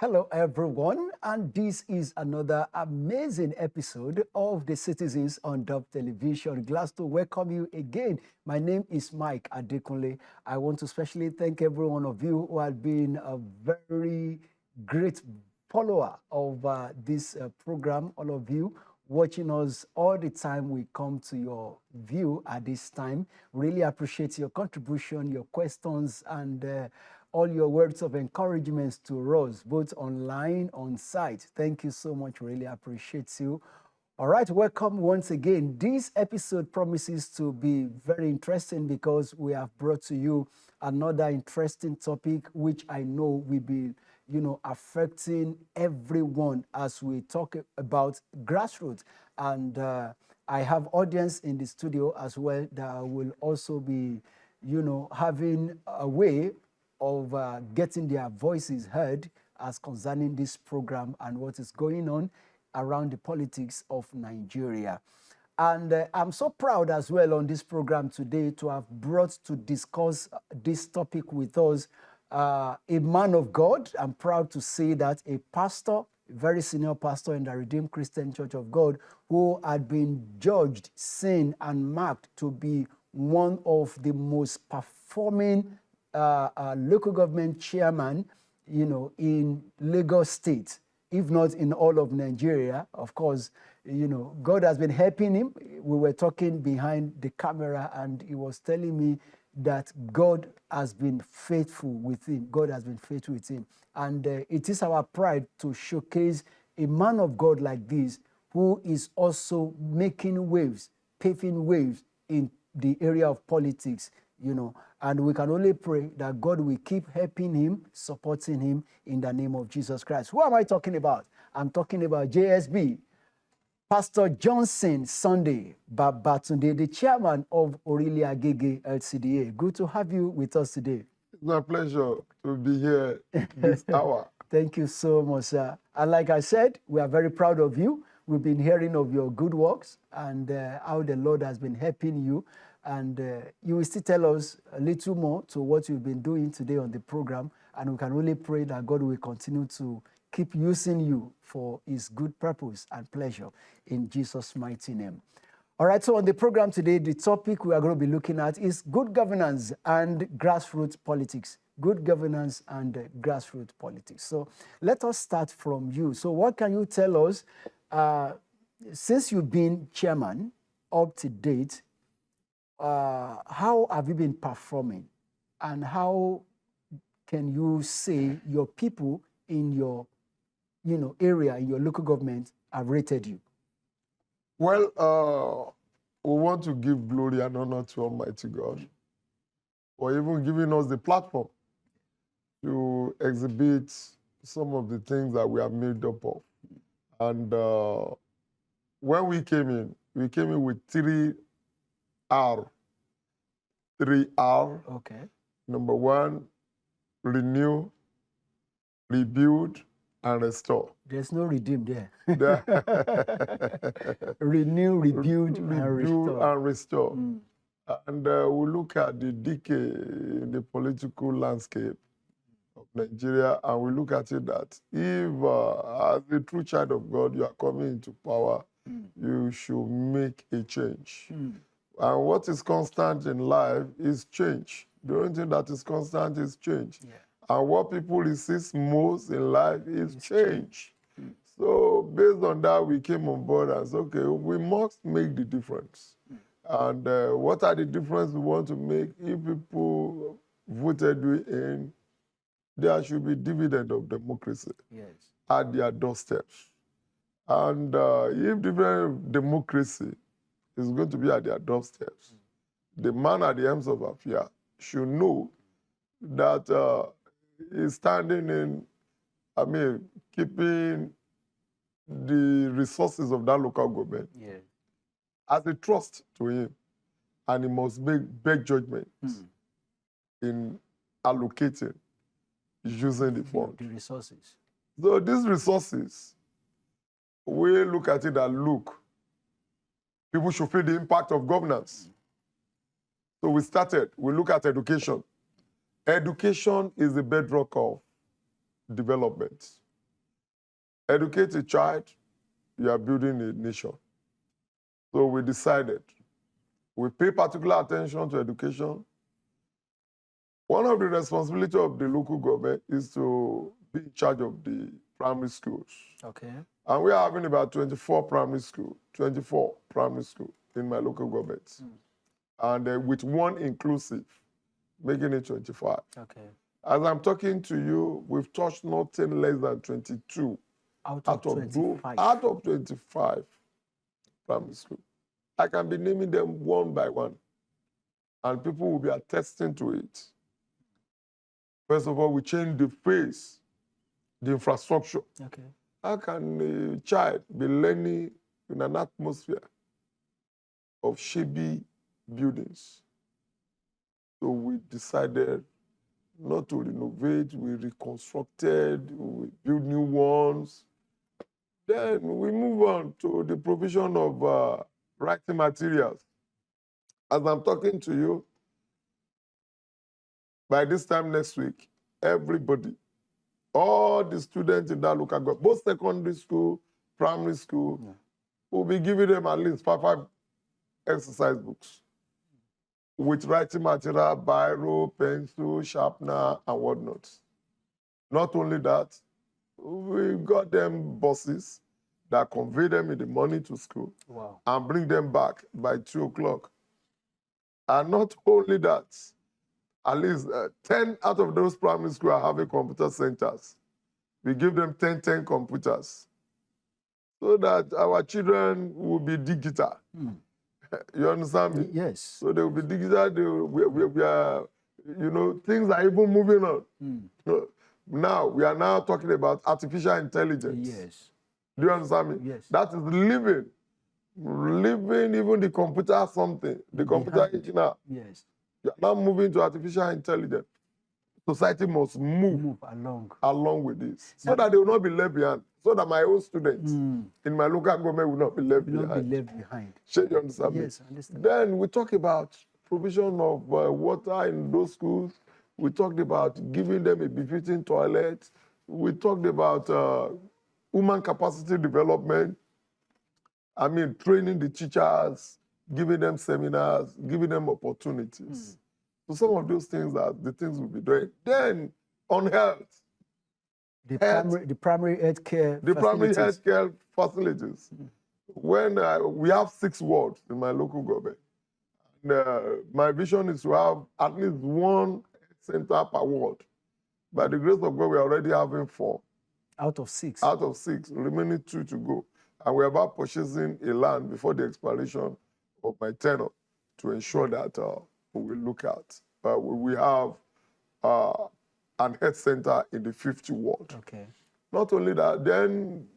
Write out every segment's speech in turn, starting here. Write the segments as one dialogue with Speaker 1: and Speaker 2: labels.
Speaker 1: Hello, everyone, and this is another amazing episode of the Citizens on Dove Television. Glad to welcome you again. My name is Mike Adekunle. I want to especially thank every one of you who have been a very great follower of this program. All of you watching us all the time, we come to your view at this time. Really appreciate your contribution, your questions, and all your words of encouragement to us, both online, on site. Thank you so much. Really appreciate you. All right, welcome once again. This episode promises to be very interesting because we have brought to you another interesting topic, which I know will be, affecting everyone as we talk about grassroots. And I have audience in the studio as well that will also be, having a way of getting their voices heard as concerning this program and what is going on around the politics of Nigeria. And I'm so proud as well on this program today to have brought to discuss this topic with us a man of God. I'm proud to say that a pastor, a very senior pastor in the Redeemed Christian Church of God, who had been judged, seen, and marked to be one of the most performing local government chairman, in Lagos State, if not in all of Nigeria. Of course, God has been helping him. We were talking behind the camera, and he was telling me that God has been faithful with him. God has been faithful with him. And it is our pride to showcase a man of God like this, who is also making waves, paving waves in the area of politics, and we can only pray that God will keep helping him, supporting him in the name of Jesus Christ. Who am I talking about? I'm talking about JSB, Pastor Johnson Sunday Babatunde, the chairman of Aurelia Agege LCDA. Good to have you with us today.
Speaker 2: It's my pleasure to be here this hour.
Speaker 1: Thank you so much, sir. And like I said, we are very proud of you. We've been hearing of your good works and how the Lord has been helping you. And you will still tell us a little more to what you've been doing today on the program. And we can only pray that God will continue to keep using you for his good purpose and pleasure in Jesus' mighty name. All right, so on the program today, the topic we are going to be looking at is good governance and grassroots politics. Good governance and grassroots politics. So let us start from you. So what can you tell us, since you've been chairman up to date, how have you been performing, and how can you say your people in your, area, in your local government have rated you?
Speaker 2: Well, we want to give glory and honor to Almighty God for even giving us the platform to exhibit some of the things that we are made up of. And when we came in with 3R. 3R.
Speaker 1: Okay.
Speaker 2: Number 1, renew, rebuild, and restore.
Speaker 1: There's no redeem there. Renew, rebuild, and restore.
Speaker 2: And we look at the decay in the political landscape of Nigeria, and we look at it that if, as a true child of God, you are coming into power, you should make a change. And what is constant in life is change. The only thing that is constant is change. Yeah. And what people resist most in life is change. So based on that, we came on board and said, okay, we must make the difference. And what are the difference we want to make? If people voted we in, there should be dividend of democracy at their doorsteps. And if dividend of democracy is going to be at their doorsteps, the man at the ends of affairs should know that he's standing in, keeping the resources of that local government as a trust to him. And he must make big judgments in allocating, using the fund.
Speaker 1: The resources.
Speaker 2: So these resources, we look at it and look, people should feel the impact of governance. So we look at education. Education is the bedrock of development. Educate a child, you are building a nation. So we decided we pay particular attention to education. One of the responsibilities of the local government is to be in charge of the primary schools.
Speaker 1: Okay.
Speaker 2: And we are having about 24 primary schools in my local government. And with one inclusive, making it 25.
Speaker 1: Okay.
Speaker 2: As I'm talking to you, we've touched nothing less than 22
Speaker 1: Out of 25.
Speaker 2: Out of 25 primary schools. I can be naming them one by one, and people will be attesting to it. First of all, we change the face, the infrastructure.
Speaker 1: Okay.
Speaker 2: How can a child be learning in an atmosphere of shabby buildings? So we decided not to renovate, we reconstructed, we built new ones. Then we move on to the provision of writing materials. As I'm talking to you, by this time next week, everybody, all the students in that local government, both secondary school, primary school, will be giving them at least five exercise books with writing material, biro, pencil, sharpener, and whatnot. Not only that, we got them buses that convey them in the morning to school.
Speaker 1: Wow.
Speaker 2: And bring them back by 2 o'clock. And not only that, at least 10 out of those primary schools are having computer centers. We give them 10 computers so that our children will be digital. You understand me?
Speaker 1: Yes.
Speaker 2: So they will be digital. We are, things are even moving on. Now, we are now talking about artificial intelligence.
Speaker 1: Yes.
Speaker 2: Do you understand me?
Speaker 1: Yes.
Speaker 2: That is living even the computer something, the computer engineer.
Speaker 1: Yes.
Speaker 2: You are now moving to artificial intelligence. Society must move along with this so that they will not be left behind. So that my own students in my local government will not be left behind. Sure, you understand me?
Speaker 1: Yes, I understand.
Speaker 2: Then we talk about provision of water in those schools. We talked about giving them a befitting toilet. We talked about human capacity development. I mean, training the teachers, giving them seminars, giving them opportunities. So some of those things are the things we'll be doing. Then on health.
Speaker 1: The primary health care
Speaker 2: facilities. Primary health care facilities. When we have 6 wards in my local government. And, my vision is to have at least 1 center per ward. By the grace of God, we're already having 4.
Speaker 1: Out of 6?
Speaker 2: Out of 6, remaining 2 to go. And we're about purchasing a land before the expiration of my tenure to ensure that we will look at. We have an health center in the 5th ward.
Speaker 1: Okay.
Speaker 2: Not only that, then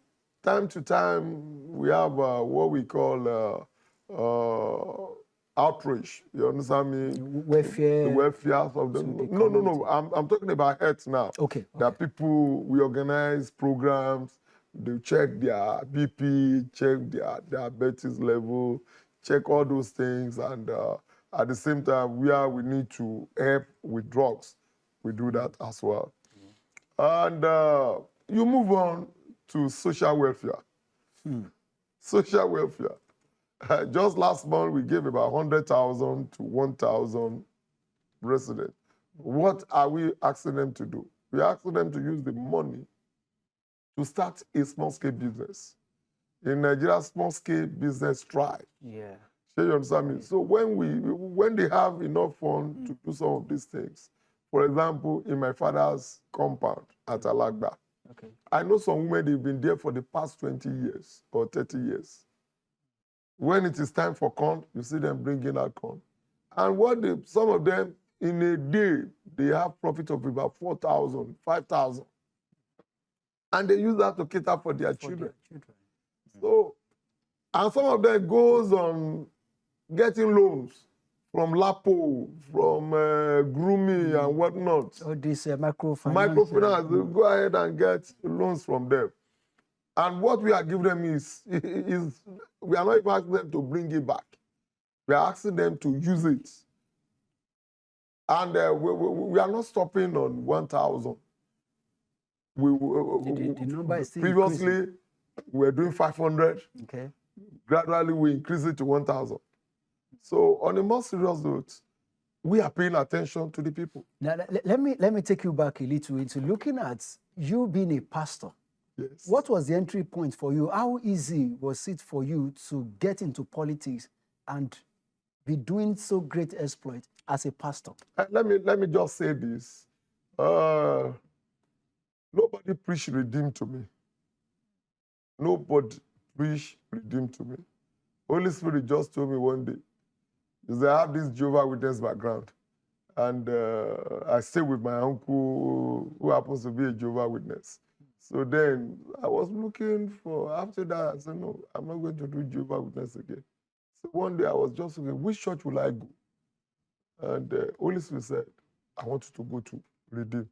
Speaker 2: time to time, we have what we call outreach. You understand me?
Speaker 1: Welfare.
Speaker 2: The welfare of them. No. I'm talking about health now.
Speaker 1: Okay.
Speaker 2: That people, we organize programs. They check their BP, check their diabetes level, check all those things. And at the same time, where we need to help with drugs, we do that as well. And you move on to social welfare. Social welfare. Just last month, we gave about 100,000 to 1,000 residents. What are we asking them to do? We're asking them to use the money to start a small-scale business. In Nigeria, small-scale business thrive.
Speaker 1: Yeah.
Speaker 2: So you understand me? So when they have enough funds to do some of these things, for example, in my father's compound at Alagba,
Speaker 1: okay.
Speaker 2: I know some women, they've been there for the past 20 years or 30 years. When it is time for corn, you see them bringing out corn. And some of them, in a day, they have profit of about 4,000, 5,000. And they use that to cater for their children. So, and some of them goes on getting loans from LAPO, from grooming and whatnot.
Speaker 1: All this microfinance.
Speaker 2: Microfinance, they go ahead and get loans from them. And what we are giving them is we are not even asking them to bring it back. We are asking them to use it. And we are not stopping on 1,000.
Speaker 1: The number is still
Speaker 2: previously
Speaker 1: increasing.
Speaker 2: we were doing 500.
Speaker 1: Okay.
Speaker 2: Gradually, we increased it to 1,000. So on a more serious note, we are paying attention to the people.
Speaker 1: Now, let me take you back a little into looking at you being a pastor.
Speaker 2: Yes.
Speaker 1: What was the entry point for you? How easy was it for you to get into politics and be doing so great exploit as a pastor?
Speaker 2: Let me just say this. Nobody preached redeem to me. Nobody preached redeem to me. Holy Spirit just told me one day, because I have this Jehovah Witness background, and I stay with my uncle who happens to be a Jehovah Witness. So then I was looking for, after that, I said, no, I'm not going to do Jehovah Witness again. So one day I was just thinking, which church will I go? And Holy Spirit said, I want you to go to Redeem.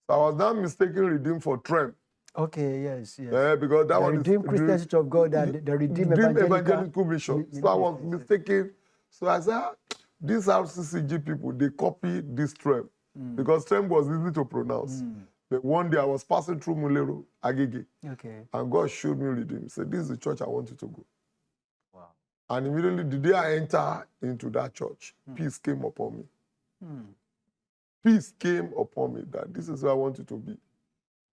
Speaker 2: So I was now mistaking Redeem for Trem.
Speaker 1: Okay, yes.
Speaker 2: Because that
Speaker 1: the
Speaker 2: one
Speaker 1: Redeemed Christian Church of God and the Redeemed
Speaker 2: Evangelical Mission. So I was mistaken. So I said, these RCCG people, they copy this Trem. Because Trem was easy to pronounce. But one day I was passing through Mulero, Agege.
Speaker 1: Okay.
Speaker 2: And God showed me Redeem. He said, this is the church I want you to go.
Speaker 1: Wow.
Speaker 2: And immediately the day I enter into that church, peace came upon me. Peace came upon me that this is where I want you to be.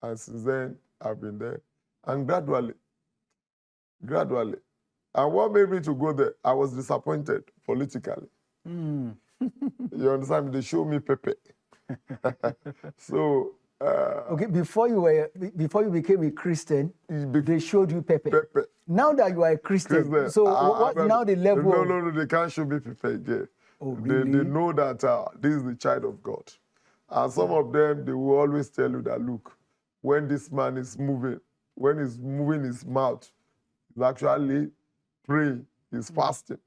Speaker 2: And since then, I've been there. And gradually. And what made me to go there, I was disappointed politically. You understand? They showed me Pepe. So...
Speaker 1: okay, before you became a Christian, they showed you Pepe. Now that you are a Christian, so what's now the level?
Speaker 2: No, they can't show me Pepe again.
Speaker 1: Oh, really?
Speaker 2: They know that this is the child of God. And some of them, they will always tell you that, look, when this man is moving, when he's moving his mouth, he's actually praying, he's fasting.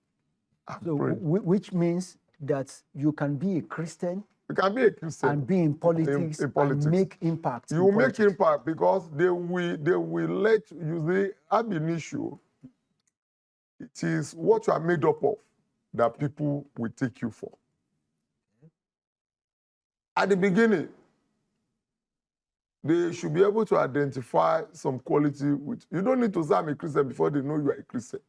Speaker 1: So, which means that you can be a Christian.
Speaker 2: You can be a Christian
Speaker 1: and be in politics, and make impact.
Speaker 2: You make impact because they will let you see ab initio. It is what you are made up of that people will take you for. At the beginning, they should be able to identify some quality with. You don't need to say I'm a Christian before they know you are a Christian.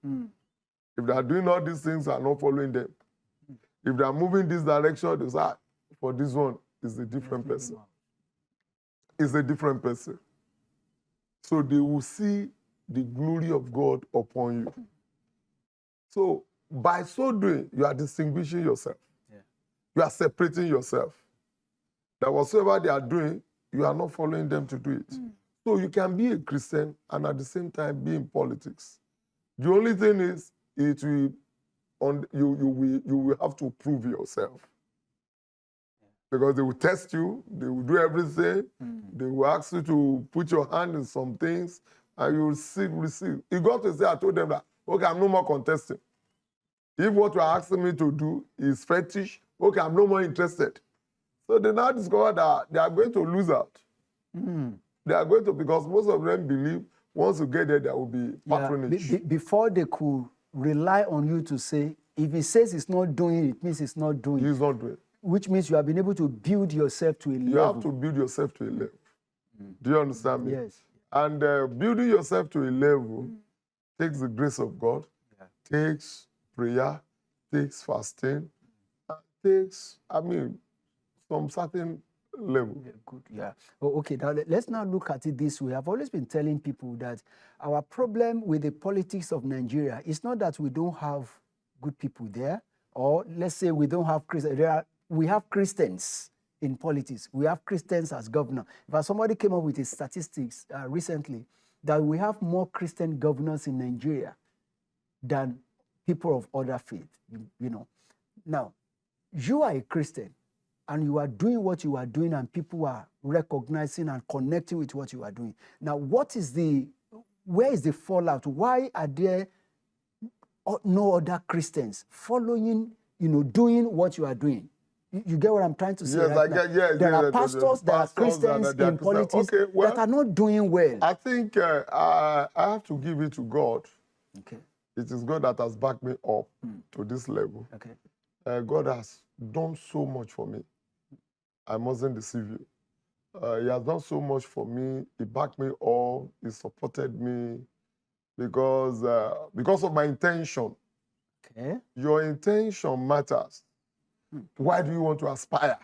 Speaker 2: If they are doing all these things and not following them, if they are moving this direction, they say, for this one, is a different person. It's a different person. So they will see the glory of God upon you. So by so doing, you are distinguishing yourself. You are separating yourself. That whatsoever they are doing, you are not following them to do it. So you can be a Christian and at the same time be in politics. The only thing is, you will have to prove yourself. Because they will test you, they will do everything, they will ask you to put your hand in some things, and you will receive. You got to say, I told them that, okay, I'm no more contesting. If what you are asking me to do is fetish, okay, I'm no more interested. So they now discover that they are going to lose out. They are going to, because most of them believe once you get there, there will be patronage.
Speaker 1: Before they could rely on you to say, if he says he's not doing it, it means he's not doing it.
Speaker 2: He's not doing it.
Speaker 1: Which means you have been able to build yourself to a level.
Speaker 2: You have to build yourself to a level. Do you understand me?
Speaker 1: Yes.
Speaker 2: And building yourself to a level takes the grace of God, takes prayer, takes fasting, takes, some certain level.
Speaker 1: Good, okay, now let's now look at it this way. I've always been telling people that our problem with the politics of Nigeria is not that we don't have good people there, or let's say we don't have Christians. We have Christians in politics. We have Christians as governor. In fact, somebody came up with a statistics recently that we have more Christian governors in Nigeria than people of other faith. Now, you are a Christian, and you are doing what you are doing, and people are recognizing and connecting with what you are doing. Now, where is the fallout? Why are there no other Christians following, doing what you are doing? You get what I'm trying to say?
Speaker 2: Yes,
Speaker 1: right now? There are pastors, there are Christians in politics that are not doing well.
Speaker 2: I think I have to give it to God.
Speaker 1: Okay.
Speaker 2: It is God that has backed me up to this level.
Speaker 1: Okay.
Speaker 2: God has done so much for me. I mustn't deceive you. He has done so much for me. He backed me up. He supported me because of my intention.
Speaker 1: Okay.
Speaker 2: Your intention matters. Why do you want to aspire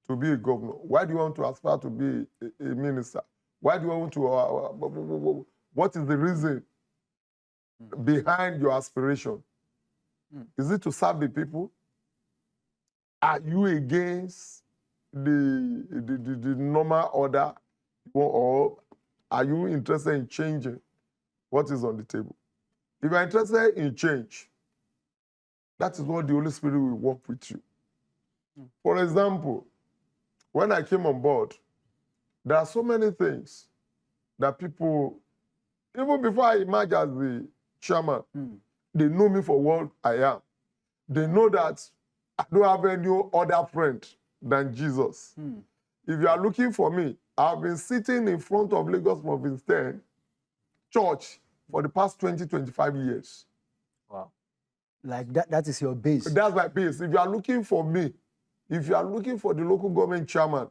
Speaker 2: to be a governor? Why do you want to aspire to be a minister? Why do you want to, what is the reason behind your aspiration? Is it to serve the people? Are you against the normal order? Or are you interested in changing what is on the table? If you're interested in change, that is what the Holy Spirit will work with you. For example, when I came on board, there are so many things that people, even before I emerge as the chairman, they know me for what I am. They know that I don't have any other friend than Jesus. If you are looking for me, I've been sitting in front of Lagos Province 10 church for the past 20, 25 years.
Speaker 1: Wow. Like that is your base.
Speaker 2: That's my base. If you are looking for me, if you are looking for the local government chairman,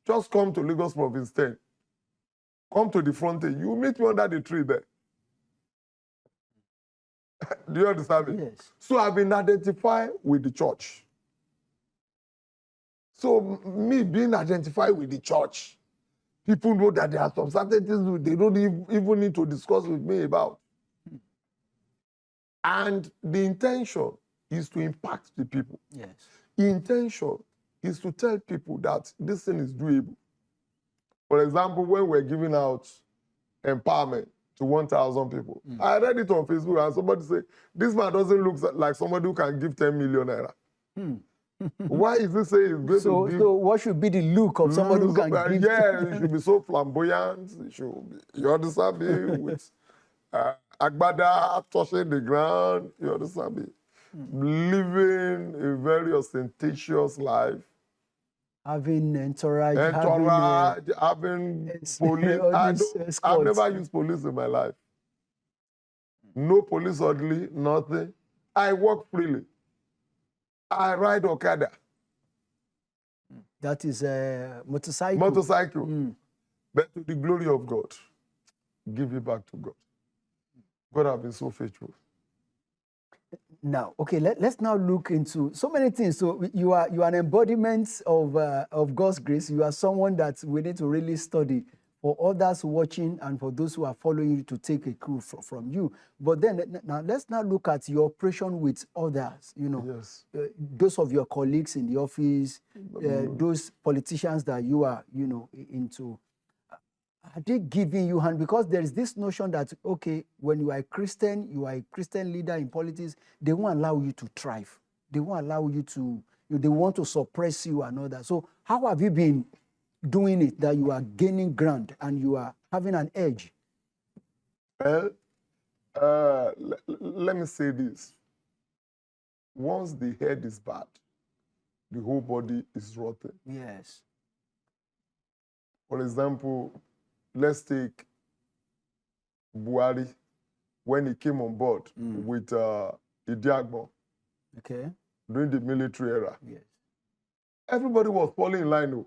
Speaker 2: just come to Lagos Province 10. Come to the front end. You meet me under the tree there. Do you understand me?
Speaker 1: Yes.
Speaker 2: So I've been identified with the church. So me being identified with the church, people know that there are some certain things they don't even need to discuss with me about. And the intention is to impact the people.
Speaker 1: Yes.
Speaker 2: The intention is to tell people that this thing is doable. For example, when we're giving out empowerment to 1,000 people, I read it on Facebook and somebody said, this man doesn't look like somebody who can give 10 million naira. Why is he saying he's going to give?
Speaker 1: So what should be the look of somebody who can give?
Speaker 2: Yeah, he should be so flamboyant. He should be, you understand me? With agbada touching the ground, you understand me? Living a very ostentatious life.
Speaker 1: Having entourage,
Speaker 2: having police. I've never used police in my life. No police orderly, nothing. I walk freely. I ride Okada.
Speaker 1: That is a motorcycle.
Speaker 2: Motorcycle. But to the glory of God, give it back to God. God has been so faithful.
Speaker 1: Now, okay, let's now look into so many things. So you are an embodiment of God's grace. You are someone that we need to really study for others watching and for those who are following you to take a clue from you. But then now let's now look at your operation with others. You know,
Speaker 2: Yes.
Speaker 1: Those of your colleagues in the office, those politicians that you are, into. Are they giving you hand? Because there is this notion that, okay, when you are a Christian leader in politics, they won't allow you to thrive. They won't allow you to, they want to suppress you and all that. So how have you been doing it that you are gaining ground and you are having an edge?
Speaker 2: Well, let me say this. Once the head is bad, the whole body is rotten.
Speaker 1: Yes.
Speaker 2: For example, let's take Buhari when he came on board with Idiagbo during the military era.
Speaker 1: Yes.
Speaker 2: Everybody was falling in line.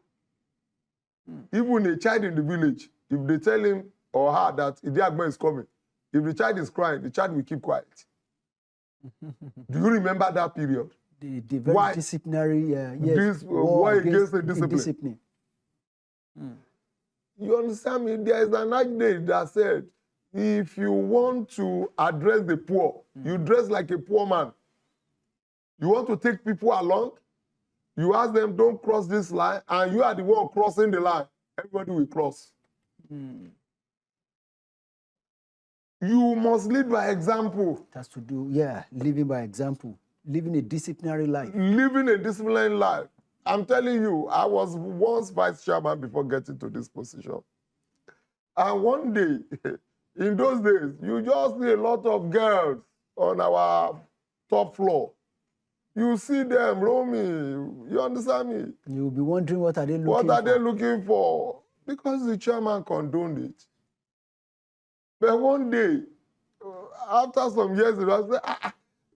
Speaker 2: Even a child in the village, if they tell him or her that Idiagbo is coming, if the child is crying, the child will keep quiet. Do you remember that period?
Speaker 1: The very disciplinary, yes,
Speaker 2: war against the discipline. You understand me? There is an idea that said, if you want to address the poor, you dress like a poor man. You want to take people along, you ask them, don't cross this line, and you are the one crossing the line. Everybody will cross. You must lead by example.
Speaker 1: It has to do, living by example, living a disciplinary life.
Speaker 2: Living a disciplinary life. I'm telling you, I was once vice chairman before getting to this position. And one day, in those days, you just see a lot of girls on our top floor. You see them roaming. You understand me?
Speaker 1: You'll be wondering what are they looking for?
Speaker 2: What are they looking for? Because the chairman condoned it. But one day, after some years, I said,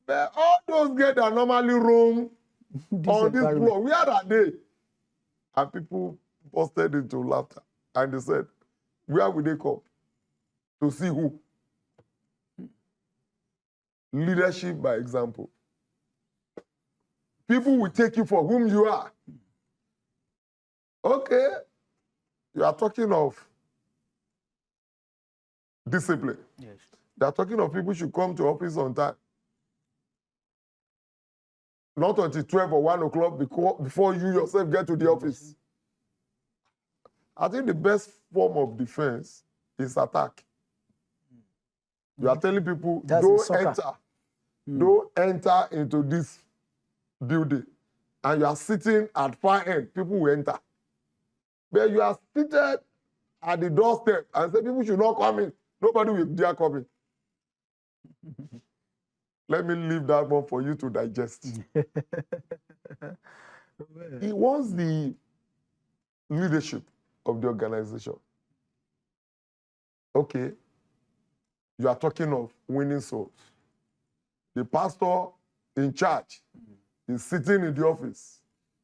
Speaker 2: but all those girls that normally roam on this floor, where are they? And people busted into laughter. And they said, where will they come? To see who? Leadership by example. People will take you for whom you are. Okay, you are talking of discipline.
Speaker 1: Yes.
Speaker 2: They are talking of people should come to office on time. Not until 12 or 1 o'clock before you yourself get to the office. I think the best form of defense is attack. You are telling people, don't enter into this building. And you are sitting at far end, people will enter. But you are seated at the doorstep and say people should not come in. Nobody will dare come in. Let me leave that one for you to digest. He wants the leadership of the organization. Okay, you are talking of winning souls. The pastor in charge is sitting in the office.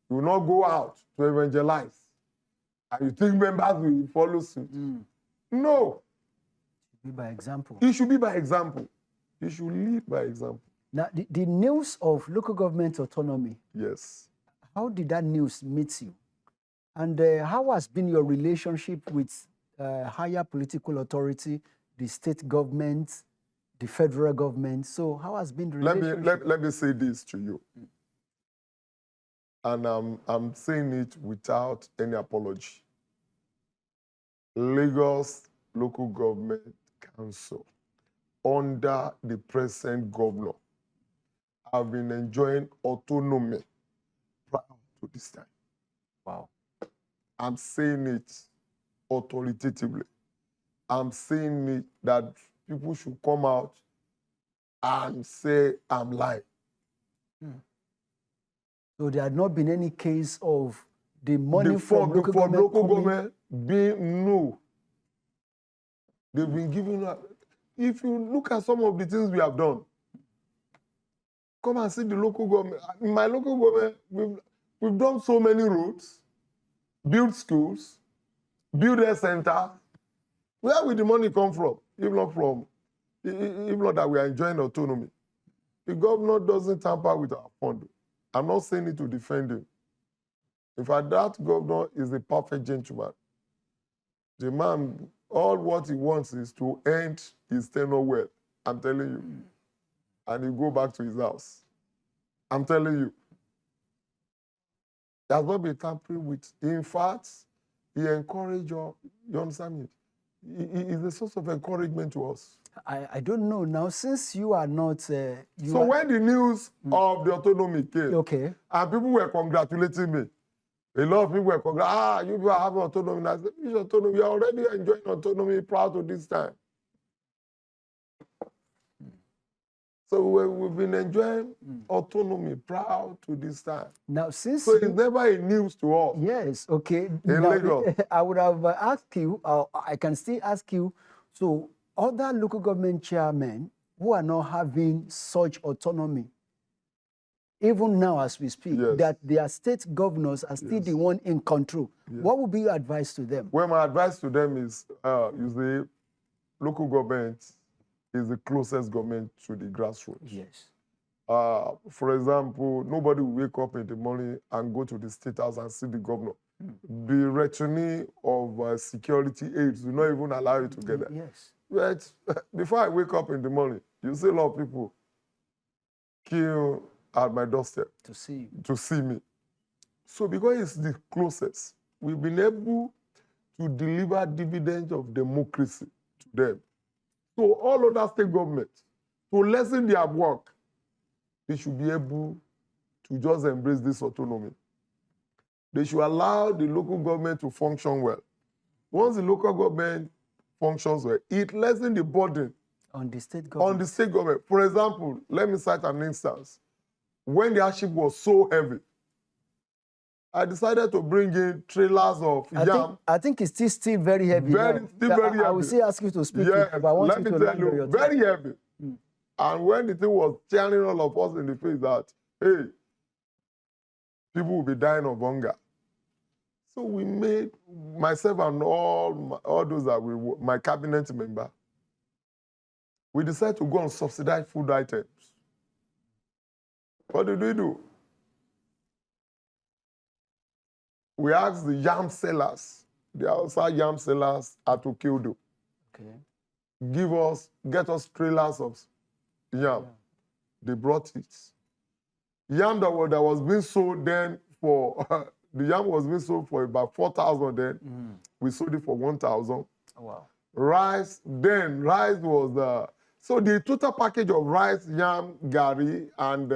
Speaker 2: He will not go out to evangelize. And you think members will follow suit? No.
Speaker 1: Be by example.
Speaker 2: It should be by example. He should lead by example.
Speaker 1: Now, the news of local government autonomy.
Speaker 2: Yes.
Speaker 1: How did that news meet you? And how has been your relationship with higher political authority, the state government, the federal government? So how has been the relationship?
Speaker 2: Let me say this to you. And I'm saying it without any apology. Lagos Local Government Council, under the present governor, have been enjoying autonomy prior to this time.
Speaker 1: Wow.
Speaker 2: I'm saying it authoritatively. I'm saying it that people should come out and say I'm lying.
Speaker 1: So there had not been any case of the money from local
Speaker 2: government being no. They've been giving up. If you look at some of the things we have done, come and see the local government. In my local government, we've done so many roads, built schools, built a center. Where will the money come from? If not that we are enjoying autonomy. The governor doesn't tamper with our fund. I'm not saying it to defend him. In fact, that governor is a perfect gentleman. The man, all what he wants is to end his tenure well. I'm telling you. And he go back to his house. I'm telling you. He has not been tampering with. In fact, he encouraged you understand me? He is a source of encouragement to us.
Speaker 1: I don't know now, since you are not...
Speaker 2: when the news of the autonomy came,
Speaker 1: okay,
Speaker 2: and people were congratulating me, a lot of people were congratulating, you people are having autonomy. And I said, which autonomy? We are already enjoying autonomy prior to this time. So we've been enjoying autonomy prior to this time.
Speaker 1: Now, since
Speaker 2: so it's never a news to us.
Speaker 1: Yes, okay.
Speaker 2: In
Speaker 1: now,
Speaker 2: Lagos.
Speaker 1: I would have asked you, I can still ask you, so other local government chairmen who are not having such autonomy, even now as we speak,
Speaker 2: Yes.
Speaker 1: that their state governors are still the one in control.
Speaker 2: Yes.
Speaker 1: What would be your advice to them?
Speaker 2: Well, my advice to them is, the local government is the closest government to the grassroots.
Speaker 1: Yes.
Speaker 2: For example, nobody will wake up in the morning and go to the state house and see the governor. The returning of security aides do not even allow you to get there.
Speaker 1: Yes.
Speaker 2: But before I wake up in the morning, you see a lot of people queue at my doorstep
Speaker 1: To see.
Speaker 2: to see me. So because it's the closest, we've been able to deliver dividends of democracy to them. So all other state governments, to lessen their work, they should be able to just embrace this autonomy. They should allow the local government to function well. Once the local government functions well, it lessens the burden
Speaker 1: On the state government.
Speaker 2: on the state government. For example, let me cite an instance. When the hardship was so heavy, I decided to bring in trailers of yam.
Speaker 1: I think it's still very heavy.
Speaker 2: Very heavy.
Speaker 1: I will still ask you to speak,
Speaker 2: Yes,
Speaker 1: but I want
Speaker 2: let
Speaker 1: you
Speaker 2: me
Speaker 1: to
Speaker 2: tell
Speaker 1: land on
Speaker 2: you,
Speaker 1: your
Speaker 2: very
Speaker 1: time.
Speaker 2: heavy. And when the thing was staring all of us in the face that, hey, people will be dying of hunger. So we made, myself and all those that my cabinet member, we decided to go and subsidize food items. What did we do? We asked the yam sellers, the outside yam sellers at Okildo, get us trailers of yam. Yeah. They brought it. Yam that was being sold then for, the yam was being sold for about 4,000 then. We sold it for 1,000. Oh, wow. Rice was, so the total package of rice, yam, gari, and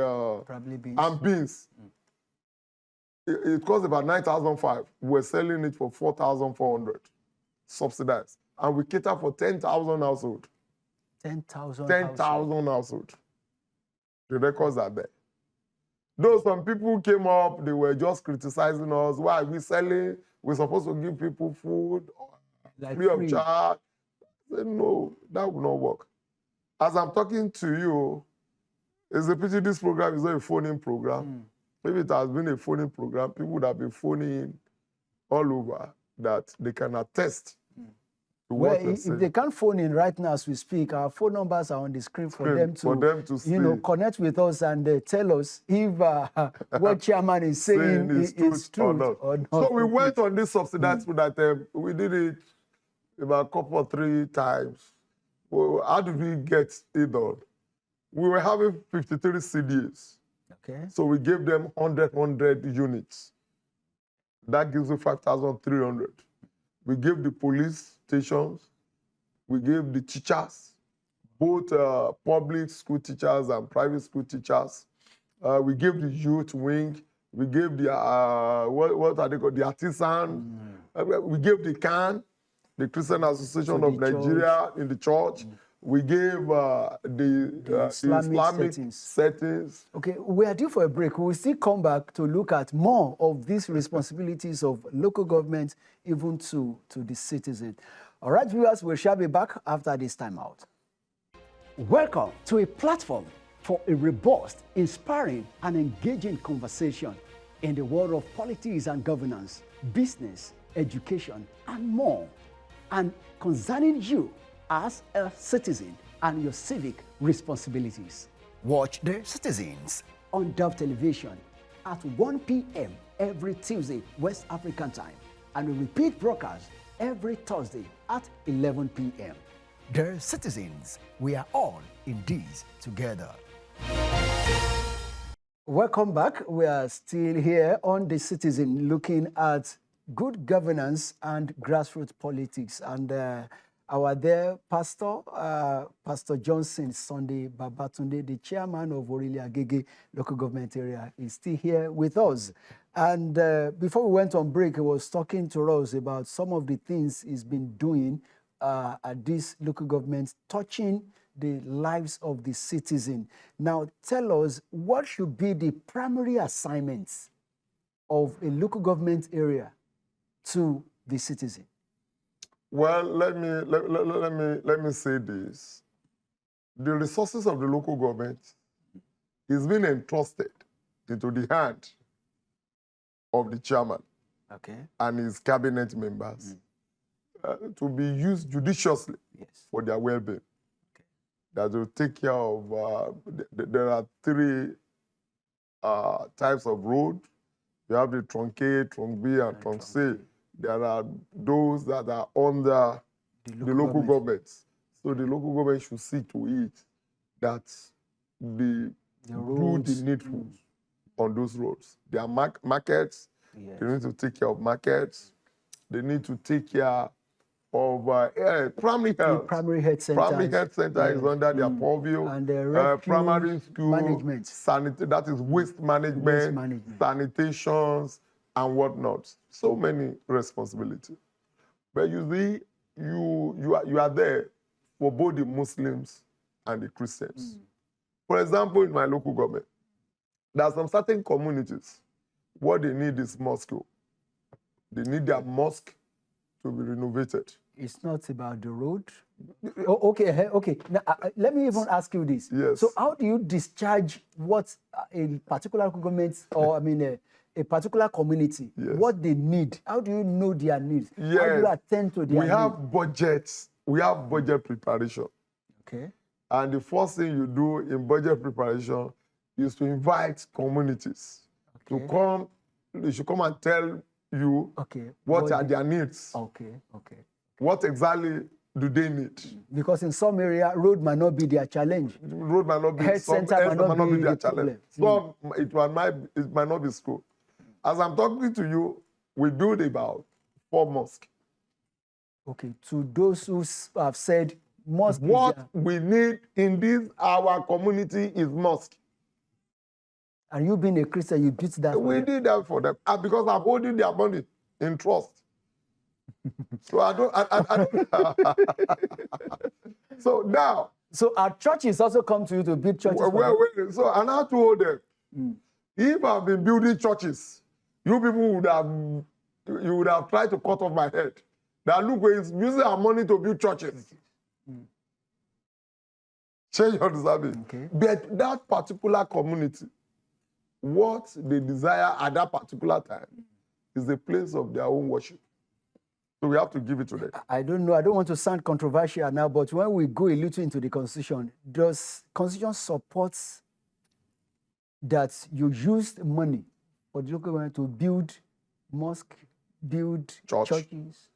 Speaker 1: probably beans.
Speaker 2: And beans. It cost about 9,500. We're selling it for 4,400, subsidized. And we cater for 10,000 households.
Speaker 1: 10,000
Speaker 2: households. The records are there. Though some people came up, they were just criticizing us. Why are we selling? We're supposed to give people food like free of charge. I said, no, that will not work. As I'm talking to you, it's a pity this program is not a phone-in program. Maybe it has been a phone-in program, people would have been phoning in all over that they can attest to what they're saying.
Speaker 1: If they can't phone in right now as we speak, our phone numbers are on the screen for them to
Speaker 2: see.
Speaker 1: Connect with us and tell us if what chairman is saying is true or not.
Speaker 2: So we went on this subsidized food item. We did it about a couple or 3 times. Well, how did we get it done? We were having 53 CDs.
Speaker 1: Okay.
Speaker 2: So we gave them 100 units. That gives you 5,300. We gave the police stations, we gave the teachers, both public school teachers and private school teachers. We gave the youth wing. We gave the, what are they called, the artisan. We gave the CAN, the Christian Association of Nigeria in the church. We gave the Islamic settings.
Speaker 1: Okay, we are due for a break. We will still come back to look at more of these responsibilities of local government, even to the citizen. All right, viewers, we shall be back after this time out. Welcome to a platform for a robust, inspiring, and engaging conversation in the world of politics and governance, business, education, and more, and concerning you as a citizen and your civic responsibilities. Watch The Citizens on Dove Television at 1 p.m. every Tuesday, West African time, and a repeat broadcast every Thursday at 11 p.m. The Citizens, we are all in this together. Welcome back. We are still here on The Citizen looking at good governance and grassroots politics. And our dear Pastor Johnson Sunday Babatunde, the chairman of Orile Agege local government area, is still here with us. And before we went on break, he was talking to us about some of the things he's been doing at this local government, touching the lives of the citizen. Now, tell us, what should be the primary assignments of a local government area to the citizen?
Speaker 2: Well, let me say this. The resources of the local government is being entrusted into the hand of the chairman and his cabinet members to be used judiciously for their well-being. That will take care of, there are 3 types of road. You have the trunk A, trunk B, and trunk C. There are those that are under the local governments. So the local government should see to it that they do the needful on those roads. There are markets. They need to take care of markets. They need to take care of primary health.
Speaker 1: Primary health center.
Speaker 2: Primary health center is under their purview.
Speaker 1: And the
Speaker 2: primary school
Speaker 1: management.
Speaker 2: That is waste management, sanitations, and whatnot. So many responsibilities. But you see, you are there for both the Muslims and the Christians. For example, in my local government, there are some certain communities, what they need is mosque. They need their mosque to be renovated.
Speaker 1: It's not about the road. Okay. Now, let me even ask you this.
Speaker 2: Yes.
Speaker 1: So how do you discharge what a particular government, or a particular community,
Speaker 2: Yes.
Speaker 1: what they need. How do you know their needs? How do you
Speaker 2: Yes.
Speaker 1: attend to their
Speaker 2: We
Speaker 1: needs?
Speaker 2: have budgets. We have budget preparation.
Speaker 1: Okay.
Speaker 2: And the first thing you do in budget preparation is to invite communities to
Speaker 1: Okay.
Speaker 2: come. They should come and tell you
Speaker 1: Okay.
Speaker 2: what are their needs.
Speaker 1: Okay. Okay.
Speaker 2: What exactly do they need?
Speaker 1: Because in some area, road might not be their challenge.
Speaker 2: Road might not be
Speaker 1: Health center might not be
Speaker 2: their
Speaker 1: the
Speaker 2: challenge.
Speaker 1: problem.
Speaker 2: Some it might not be school. As I'm talking to you, we build about 4 mosques.
Speaker 1: Okay. To those who have said mosque.
Speaker 2: What we need in this our community is mosque.
Speaker 1: And you being a Christian, you built that.
Speaker 2: We did that for them, and because I'm holding their money in trust. So I don't. So now.
Speaker 1: So our churches also come to you to build churches.
Speaker 2: So and I told them, if I've been building churches, you people would have tried to cut off my head. That look, we're using our money to build churches. Change your understanding.
Speaker 1: Okay.
Speaker 2: But that particular community, what they desire at that particular time is the place of their own worship. So we have to give it to them.
Speaker 1: I don't know. I don't want to sound controversial now, but when we go a little into the Constitution, does Constitution support that you used money for the local government to build mosque, build churches?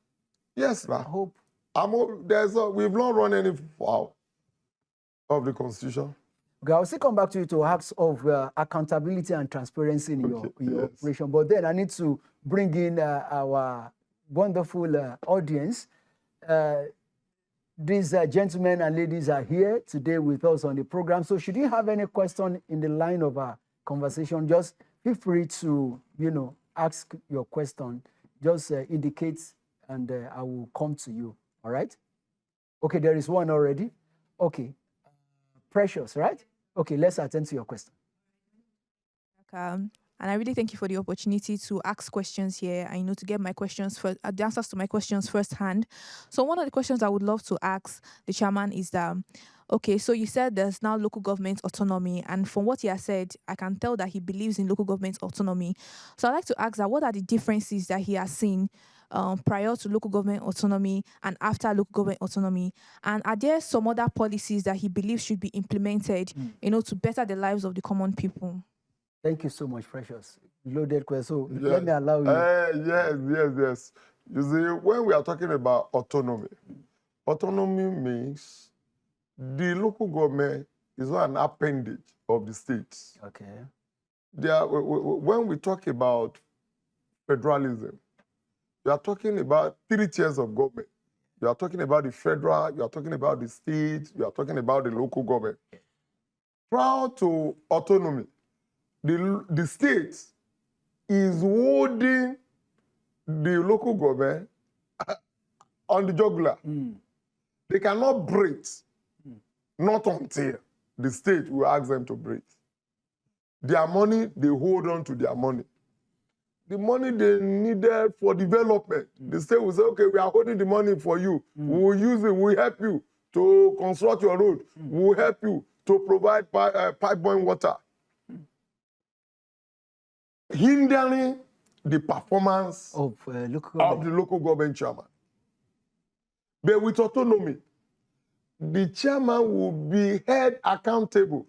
Speaker 2: Yes, sir.
Speaker 1: I hope.
Speaker 2: We've not run any foul of the Constitution.
Speaker 1: Okay, I'll still come back to you to ask of accountability and transparency in your operation. But then I need to bring in our wonderful audience. These gentlemen and ladies are here today with us on the program. So should you have any question in the line of our conversation, just feel free to, ask your question. Just indicate and I will come to you. All right? Okay, there is one already. Okay. Precious, right? Okay, let's attend to your question.
Speaker 3: And I really thank you for the opportunity to ask questions here. I know to get my questions first, the answers to my questions firsthand. So one of the questions I would love to ask the chairman is that, okay, so you said there's now local government autonomy, and from what he has said, I can tell that he believes in local government autonomy. So I'd like to ask that what are the differences that he has seen prior to local government autonomy and after local government autonomy? And are there some other policies that he believes should be implemented, to better the lives of the common people?
Speaker 1: Thank you so much, Precious. Loaded question. So
Speaker 2: Yes.
Speaker 1: let me allow you.
Speaker 2: Yes. You see, when we are talking about autonomy means the local government is not an appendage of the states.
Speaker 1: Okay.
Speaker 2: When we talk about federalism, you are talking about 3 tiers of government. You are talking about the federal, you are talking about the state, you are talking about the local government. Prior to autonomy, the state is holding the local government on the jugular. They cannot breathe, not until the state will ask them to breathe. Their money, they hold on to their money. The money they needed for development, the state will say, okay, we are holding the money for you. We will use it, we will help you to construct your road. We will help you to provide pipeline water. Hindering the performance
Speaker 1: of
Speaker 2: the local government chairman. But with autonomy, the chairman will be held accountable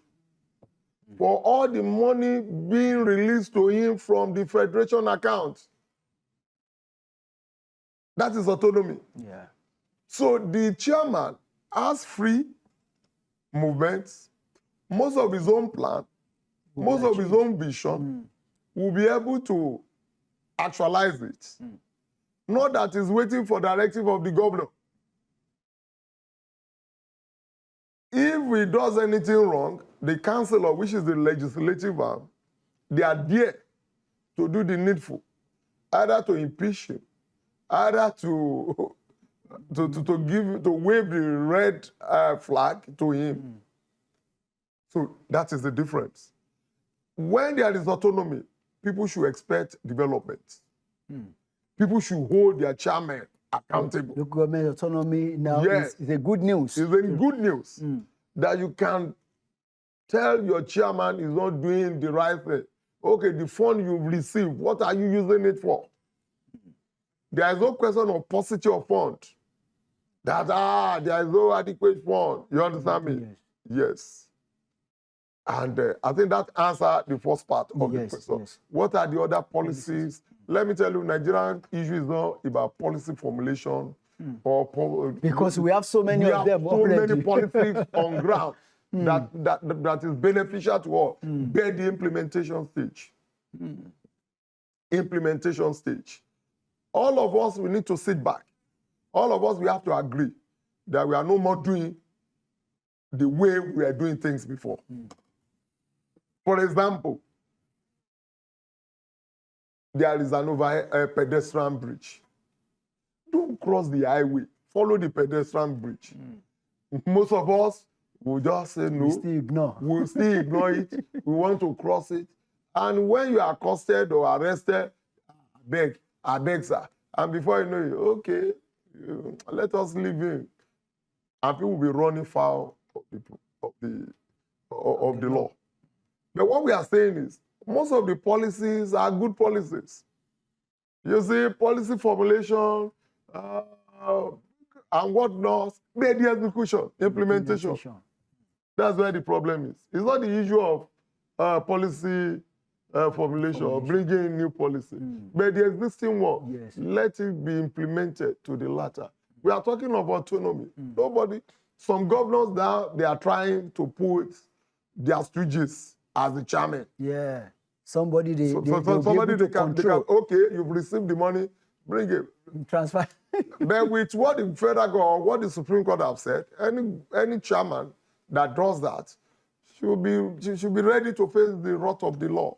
Speaker 2: for all the money being released to him from the federation account. That is autonomy.
Speaker 1: Yeah.
Speaker 2: So the chairman has free movements, most of his own plan, most of his own vision, will be able to actualize it. Not that he's waiting for directive of the governor. If he does anything wrong, the councillor, which is the legislative arm, they are there to do the needful, either to impeach him, either to wave the red flag to him. So that is the difference. When there is autonomy, people should expect development. People should hold their chairman accountable.
Speaker 1: Local government autonomy now is a good news.
Speaker 2: It's very good news that you can tell your chairman is not doing the right thing. Okay, the fund you've received, what are you using it for? There is no question of paucity of fund. That, there is no adequate fund. You understand me?
Speaker 1: Yes.
Speaker 2: Yes. And I think that answered the first part of the
Speaker 1: Yes,
Speaker 2: question.
Speaker 1: yes.
Speaker 2: What are the other policies? Let me tell you, Nigerian issue is not about policy formulation or
Speaker 1: Because we have so many
Speaker 2: we
Speaker 1: of
Speaker 2: have
Speaker 1: them
Speaker 2: so
Speaker 1: already.
Speaker 2: many policies on ground that is beneficial to all. But the implementation stage. Implementation stage. All of us, we need to sit back. All of us, we have to agree that we are no more doing the way we were doing things before. For example, there is an pedestrian bridge. Don't cross the highway. Follow the pedestrian bridge. Most of us will just say no.
Speaker 1: We still ignore.
Speaker 2: We'll still ignore it. We want to cross it. And when you are accosted or arrested, I beg, sir. And before you know it, okay, let us leave in. And people will be running foul of the law. But what we are saying is, most of the policies are good policies. You see, policy formulation and whatnot, but the execution, implementation. That's where the problem is. It's not the issue of policy formulation or bringing in new policy, but the existing one, let it be implemented to the latter. We are talking of autonomy. Some governors now, they are trying to put their stooges as the chairman.
Speaker 1: Yeah. Somebody they
Speaker 2: can okay, you've received the money, bring it.
Speaker 1: Transfer.
Speaker 2: But with what the federal government, what the Supreme Court have said, any chairman that does that should be ready to face the wrath of the law.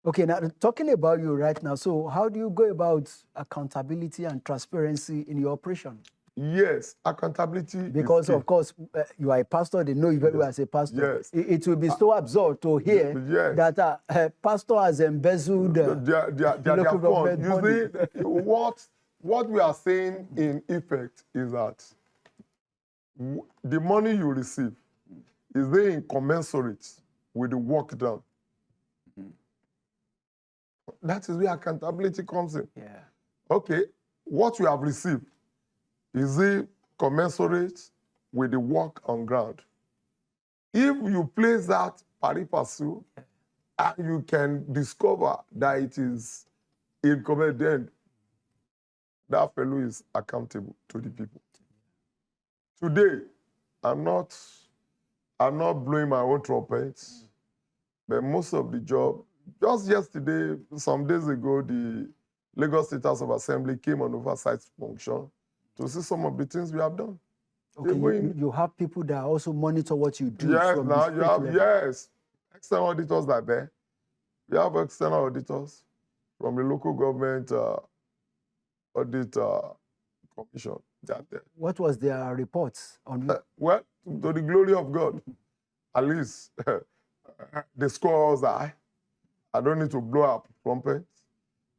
Speaker 1: Okay, now talking about you right now, so how do you go about accountability and transparency in your operation?
Speaker 2: Yes, accountability.
Speaker 1: Because of course you are a pastor; they know you very well as a pastor.
Speaker 2: Yes,
Speaker 1: it will be so absurd to hear that a pastor has embezzled
Speaker 2: their fund. You see, what we are saying in effect is that the money you receive is they incommensurate with the work done. That is where accountability comes in.
Speaker 1: Yeah.
Speaker 2: Okay, what you have received, is it commensurate with the work on ground? If you place that pari passu, and you can discover that it is incorrect, then that fellow is accountable to the people. Today, I'm not blowing my own trumpets, but most of the job, just yesterday, some days ago, the Lagos State House of Assembly came on oversight function to see some of the things we have done.
Speaker 1: Okay, you have people that also monitor what you do.
Speaker 2: Yes,
Speaker 1: from
Speaker 2: now
Speaker 1: the
Speaker 2: you have,
Speaker 1: level.
Speaker 2: yes, external auditors are there. We have external auditors from the local government audit commission. They are there.
Speaker 1: What was their reports on you?
Speaker 2: Well, to the glory of God, at least the score was high. I don't need to blow up trumpets.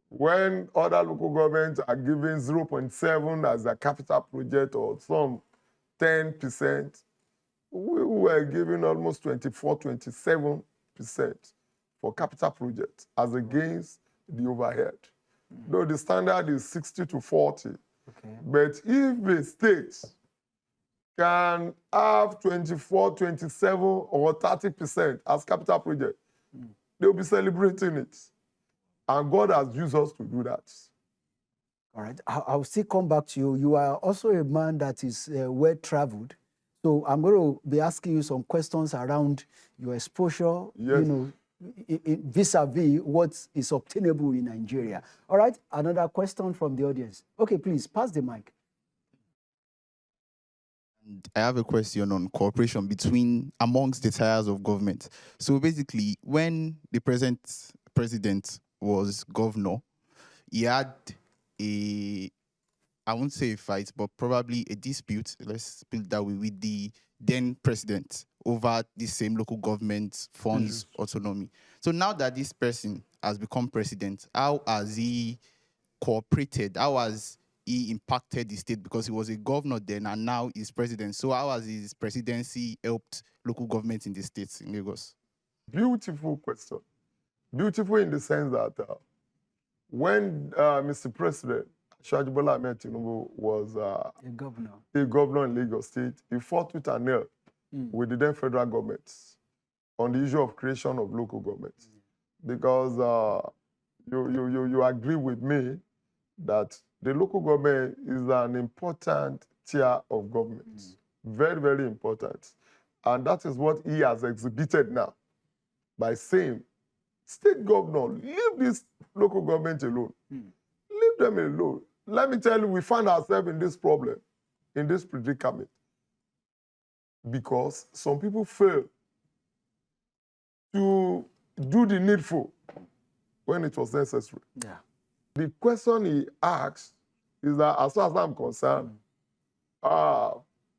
Speaker 2: When other local governments are giving 0.7 as a capital project or some 10%, we were giving almost 24, 27% for capital projects as against the overhead. Though the standard is 60 to 40.
Speaker 1: Okay.
Speaker 2: But if a state can have 24, 27 or 30% as capital project, they'll be celebrating it. And God has used us to do that.
Speaker 1: All right. I'll still come back to you. You are also a man that is well-traveled. So I'm going to be asking you some questions around your exposure,
Speaker 2: Yes.
Speaker 1: vis-a-vis what is obtainable in Nigeria. All right. Another question from the audience. Okay, please, pass the mic.
Speaker 4: I have a question on cooperation amongst the tiers of government. So basically, when the present president was governor, he had I won't say a fight, but probably a dispute, let's put it that way, with the then president over the same local government funds autonomy. So now that this person has become president, how has he cooperated? How has he impacted the state? Because he was a governor then and now he's president. So how has his presidency helped local government in the states in Lagos?
Speaker 2: Beautiful question. Beautiful in the sense that when Mr. President Asiwaju Bola Ahmed Tinubu was
Speaker 1: A governor.
Speaker 2: a governor in Lagos State, he fought with an nail with the then federal government on the issue of creation of local governments. Because you agree with me that the local government is an important tier of government. Very, very important. And that is what he has exhibited now by saying, state governor, leave this local government alone. Leave them alone. Let me tell you, we find ourselves in this problem, in this predicament, because some people fail to do the needful when it was necessary.
Speaker 1: Yeah.
Speaker 2: The question he asks is that, as far as I'm concerned,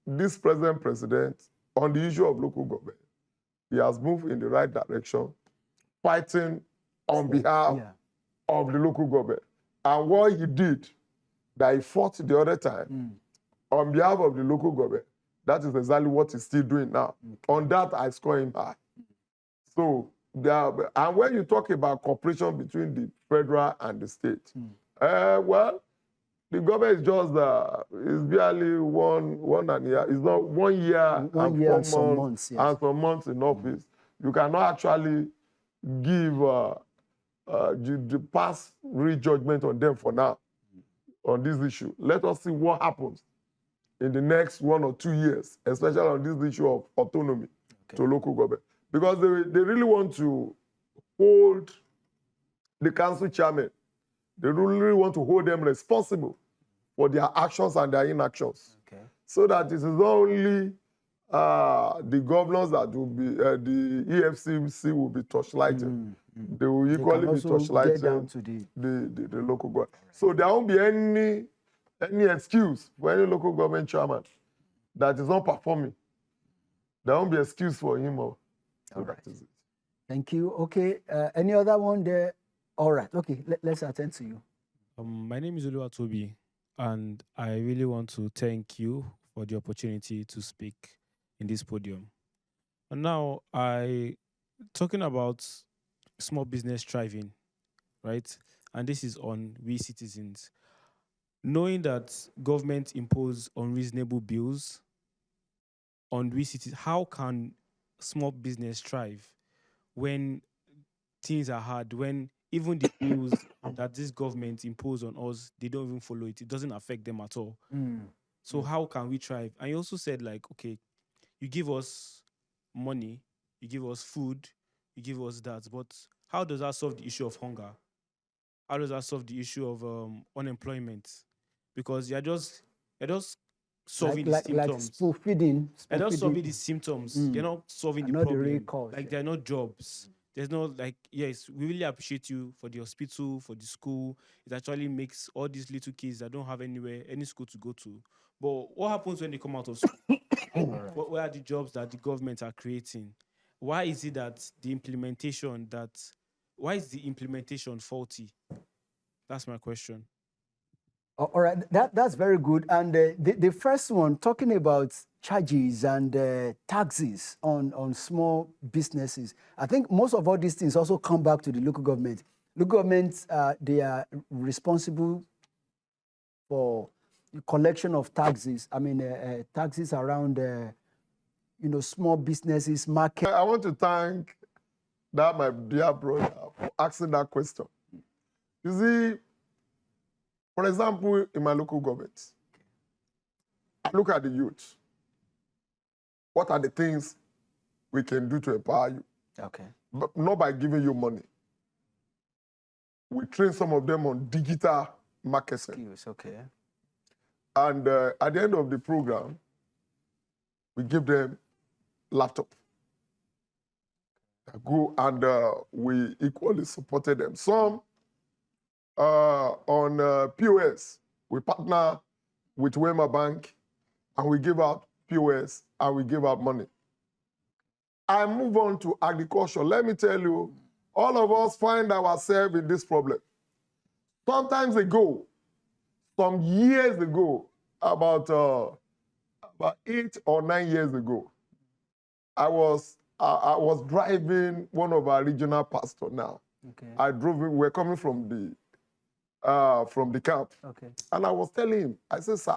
Speaker 2: this present president, on the issue of local government, he has moved in the right direction, fighting on behalf of the local government. And what he did, that he fought the other time, on behalf of the local government, that is exactly what he's still doing now. On that, I score him high. So, and when you talk about cooperation between the federal and the state, well, the government is just is barely one and a half. It's not 1 year,
Speaker 1: One year and some months, yes.
Speaker 2: and some months in office. You cannot actually give the pass re-judgment on them for now on this issue. Let us see what happens in the next 1 or 2 years, especially on this issue of autonomy to local government. Because they really want to hold the council chairman. They really want to hold them responsible for their actions and their inactions. So that it is not only the governors that will be, the EFCC will be torchlighting. They will equally be torchlighting the local government. So there won't be any excuse for any local government chairman that is not performing. There won't be excuse for him.
Speaker 1: All right. Thank you. Okay. Any other one there? All right. Okay. Let's attend to you.
Speaker 5: My name is Oluwatobi, and I really want to thank you for the opportunity to speak in this podium. And now, talking about small business thriving, right? And this is on we citizens. Knowing that government impose unreasonable bills on we citizens, how can small business thrive when things are hard, when even the bills that this government impose on us, they don't even follow it. It doesn't affect them at all. So how can we thrive? And you also said, like, okay, you give us money, you give us food, you give us that, but how does that solve the issue of hunger? How does that solve the issue of unemployment? Because you're just solving the symptoms.
Speaker 1: Like spoon-feeding.
Speaker 5: They're not solving the symptoms. They're not solving the problem.
Speaker 1: The real cause,
Speaker 5: like, there are no jobs. There's no, like, yes, we really appreciate you for the hospital, for the school. It actually makes all these little kids that don't have any school to go to. But what happens when they come out of school? Where are the jobs that the government are creating? Why is it that why is the implementation faulty? That's my question.
Speaker 1: All right, that's very good. And the first one, talking about charges and taxes on small businesses, I think most of all these things also come back to the local government. Local governments, they are responsible for the collection of taxes. I mean, taxes around, small businesses, market.
Speaker 2: I want to thank my dear brother for asking that question. You see, for example, in my local government, I look at the youth. What are the things we can do to empower you?
Speaker 1: Okay.
Speaker 2: But not by giving you money. We train some of them on digital marketing.
Speaker 1: Skills, okay.
Speaker 2: And at the end of the program, we give them laptop. Go and we equally supported them. Some on POS, we partner with Wema Bank and we give out POS and we give out money. I move on to agriculture. Let me tell you, all of us find ourselves in this problem. Sometimes ago, some years ago, about 8 or 9 years ago, I was driving one of our regional pastors now.
Speaker 1: Okay.
Speaker 2: I drove him. We're coming from the camp.
Speaker 1: Okay.
Speaker 2: And I was telling him, I said, sir,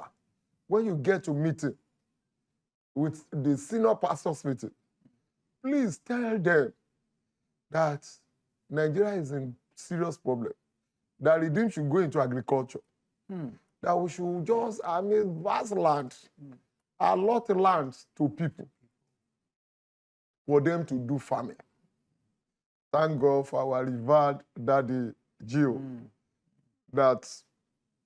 Speaker 2: when you get to meeting with the senior pastors meeting, please tell them that Nigeria is in serious problem. That Redeem should go into agriculture. That we should just, vast land, allot land to people for them to do farming. Thank God for our revered Daddy Gio that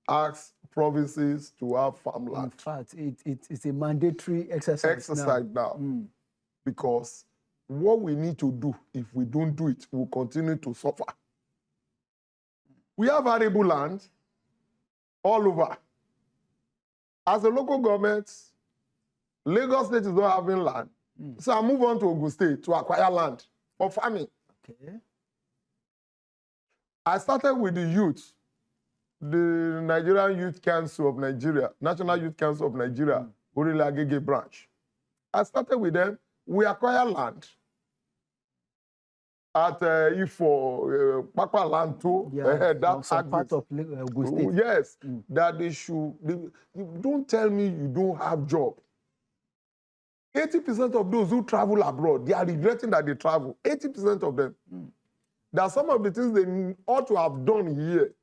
Speaker 2: asks provinces to have farmland.
Speaker 1: In fact, it's a mandatory exercise
Speaker 2: now. Because what we need to do, if we don't do it, we'll continue to suffer. We have arable land all over. As a local government, Lagos State is not having land. So I move on to Ogun State to acquire land for farming.
Speaker 1: Okay.
Speaker 2: I started with the youth, the Nigerian Youth Council of Nigeria, National Youth Council of Nigeria, Orile Agege branch. I started with them. We acquire land at Ifo, Papa Land too.
Speaker 1: That some part of Ogun State.
Speaker 2: Yes, that they should. Don't tell me you don't have job. 80% of those who travel abroad, they are regretting that they travel. 80% of them. There are some of the things they ought to have done here.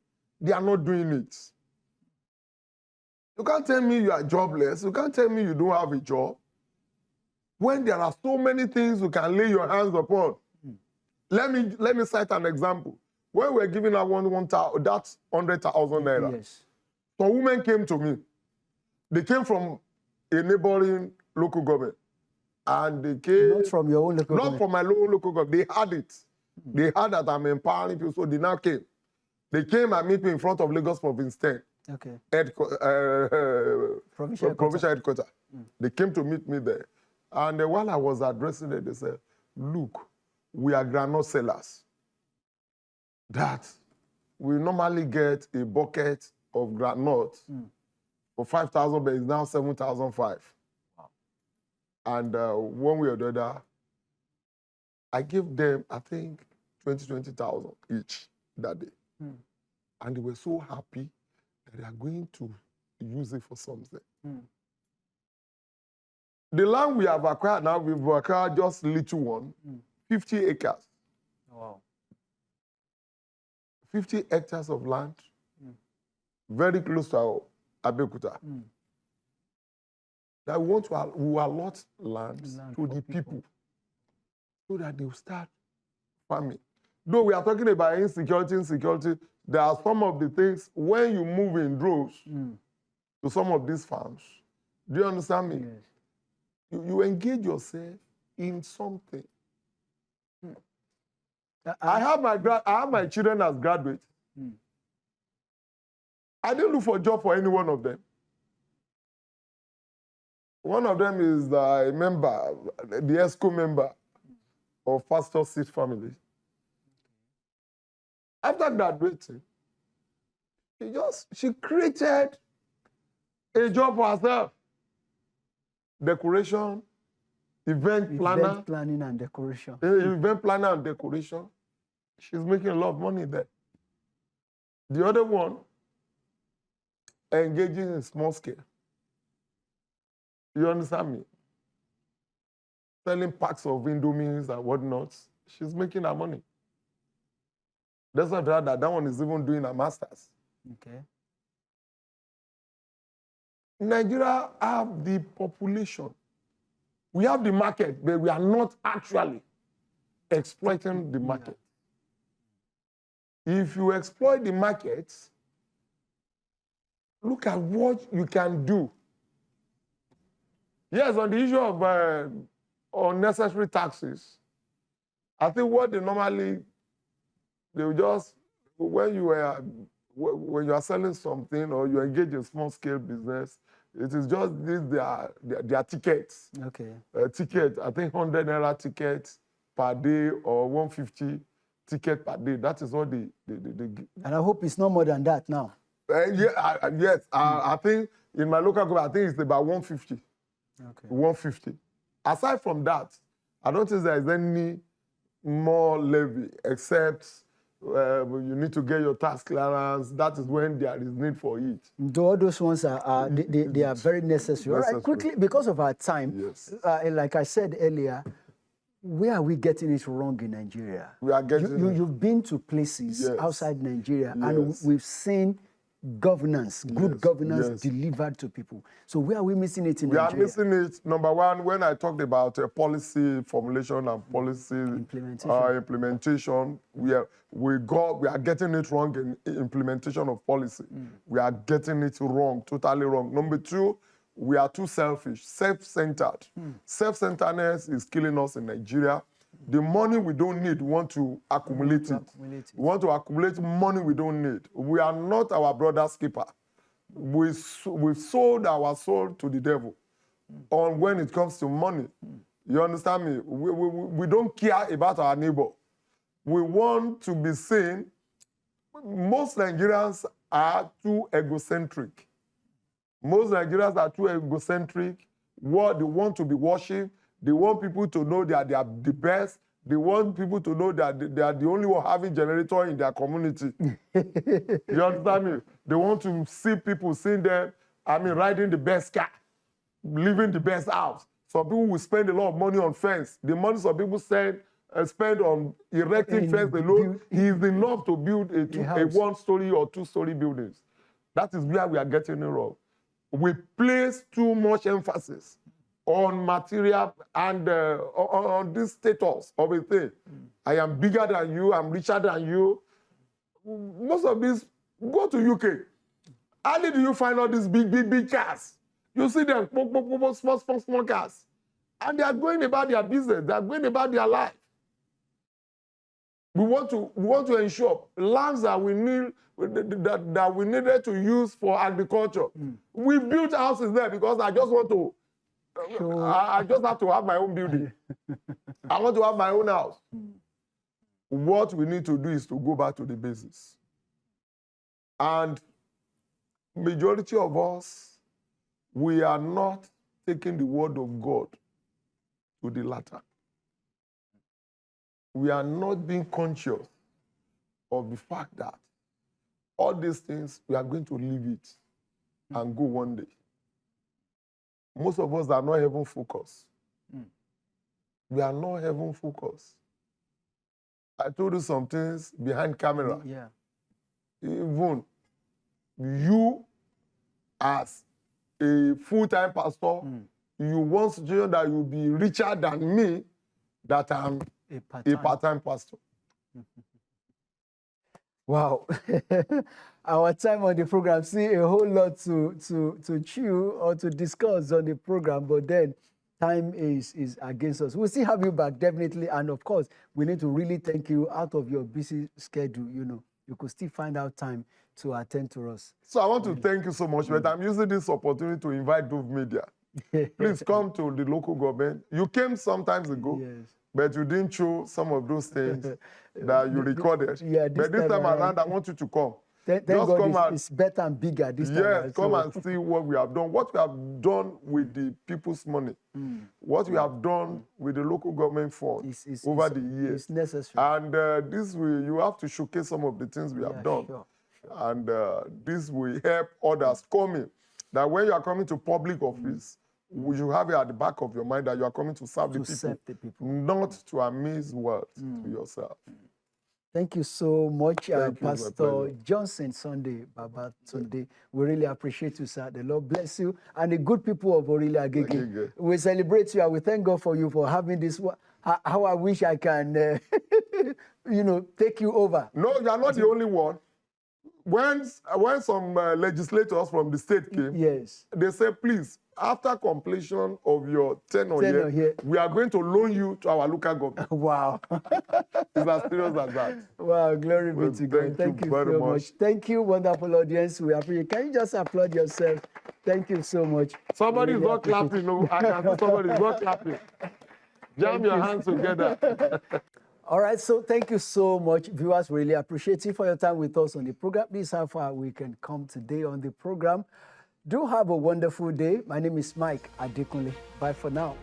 Speaker 2: They are not doing it. You can't tell me you are jobless. You can't tell me you don't have a job. When there are so many things you can lay your hands upon. Let me cite an example. When we're giving out that's 100,000 naira.
Speaker 1: Yes.
Speaker 2: Some women came to me. They came from a neighboring local government. And they came...
Speaker 1: Not from your own local
Speaker 2: Not
Speaker 1: government.
Speaker 2: from my local government. They had it. They had that I'm empowering people, so they now came. They came and meet me in front of Lagos Province 10.
Speaker 1: Okay.
Speaker 2: Provincial headquarters. They came to meet me there. And while I was addressing it, they said, look, we are groundnut sellers. That we normally get a bucket of groundnut for 5,000, but it's now 7,500. Wow. And one way or the other, I gave them, I think, 20,000 each that day. And they were so happy that they are going to use it for something. The land we have acquired now, we've acquired just little one, 50 acres.
Speaker 1: Wow.
Speaker 2: 50 hectares of land, very close to Abeokuta. That we want to allot land to the people so that they will start farming. Though we are talking about insecurity, there are some of the things when you move in droves to some of these farms. Do you understand me?
Speaker 1: Yes.
Speaker 2: You engage yourself in something. I have my children as graduates. I didn't look for a job for any one of them. One of them is a member, the ESCO member of Pastor Seed Family. After graduating, she created a job for herself. Decoration, event planner.
Speaker 1: Event planning and decoration.
Speaker 2: Event planner and decoration. She's making a lot of money there. The other one, engaging in small scale. You understand me? Selling packs of Indomies and whatnot. She's making her money. That's not that one is even doing a master's.
Speaker 1: Okay.
Speaker 2: Nigeria have the population. We have the market, but we are not actually exploiting the market. If you exploit the market, look at what you can do. Yes, on the issue of unnecessary taxes, I think what they will just, when you are selling something or you engage in small scale business, it is just their tickets.
Speaker 1: Okay.
Speaker 2: Ticket, I think 100 naira ticket per day or 150 ticket per day. That is what they give.
Speaker 1: And I hope it's no more than that now.
Speaker 2: Yes, I think in my local government, I think it's about 150.
Speaker 1: Okay.
Speaker 2: 150. Aside from that, I don't think there is any more levy except You need to get your tax clearance. That is when there is need for it.
Speaker 1: All those ones they are very necessary. All right,
Speaker 2: Necessary.
Speaker 1: quickly, because of our time,
Speaker 2: Yes.
Speaker 1: like I said earlier, where are we getting it wrong in Nigeria?
Speaker 2: We are getting
Speaker 1: You've been to places
Speaker 2: Yes.
Speaker 1: outside Nigeria, and
Speaker 2: Yes.
Speaker 1: we've seen governance, good
Speaker 2: Yes.
Speaker 1: governance
Speaker 2: Yes.
Speaker 1: delivered to people. So where are we missing it in
Speaker 2: We are
Speaker 1: Nigeria?
Speaker 2: missing it. Number one, when I talked about policy formulation and policy implementation, we are getting it wrong in implementation of policy. We are getting it wrong, totally wrong. Number two, we are too selfish, self-centered. Self-centeredness is killing us in Nigeria. The money we don't need, we want to accumulate it. We want to accumulate money we don't need. We are not our brother's keeper. We've sold our soul to the devil on when it comes to money. You understand me? We don't care about our neighbor. We want to be seen. Most Nigerians are too egocentric. Most Nigerians are too egocentric. They want to be worshipped. They want people to know that they are the best. They want people to know that they are the only one having generator in their community. You understand me? They want to see people seeing them, riding the best car, living the best house. Some people will spend a lot of money on fence. The money some people spend on erecting fence alone is enough to build a one-story or two-story buildings. That is where we are getting it wrong. We place too much emphasis on material and on this status of a thing. I am bigger than you, I'm richer than you. Most of these, go to UK. How do you find all these big cars? You see them, small cars. And they are going about their business, they are going about their life. We want to ensure lands that we need, that we needed to use for agriculture. We built houses there because I just want to, I just have to have my own building. I want to have my own house. What we need to do is to go back to the basics. And majority of us, we are not taking the word of God to the latter. We are not being conscious of the fact that all these things, we are going to leave it and go one day. Most of us are not heaven focused. We are not heaven focused. I told you some things behind camera.
Speaker 1: Yeah.
Speaker 2: Even you, as a full-time pastor, you want to show that you'll be richer than me, that I'm a part-time pastor.
Speaker 1: Wow. Our time on the program, see a whole lot to chew or to discuss on the program, but then time is against us. We'll still have you back, definitely. And of course, we need to really thank you out of your busy schedule. You know, you could still find out time to attend to us.
Speaker 2: So I want to thank you so much, but I'm using this opportunity to invite Dove Media. Please come to the local government. You came some times ago, but you didn't show some of those things that you recorded. But this time around, I want you to come.
Speaker 1: Thank God it's better and bigger this time.
Speaker 2: Yes, come and see what we have done. What we have done with the people's money. What we have done with the local government fund over the years.
Speaker 1: It's necessary.
Speaker 2: And this way, you have to showcase some of the things we have done.
Speaker 1: Sure.
Speaker 2: And this will help others coming. That when you are coming to public office, you have it at the back of your mind that you are coming to serve the people, not to amaze world to yourself.
Speaker 1: Thank you so much,
Speaker 2: Thank you,
Speaker 1: Pastor Johnson Sunday, Baba Sunday. We really appreciate you, sir. The Lord bless you. And the good people of Orile Agege. We celebrate you and we thank God for you for having this. How I wish I can, take you over.
Speaker 2: No, you are not the only one. When some legislators from the state came, they said, please, after completion of your tenure here, we are going to loan you to our local government.
Speaker 1: Wow.
Speaker 2: It's as serious as that.
Speaker 1: Wow, glory be to God. Thank you very much. Thank you, wonderful audience. We appreciate. Can you just applaud yourself? Thank you so much.
Speaker 2: Somebody is not clapping. No, I can see somebody is not clapping. Jam your hands together.
Speaker 1: All right, so thank you so much, viewers. Really appreciate you for your time with us on the program. This is how far we can come today on the program. Do have a wonderful day. My name is Mike Adekunle. Bye for now.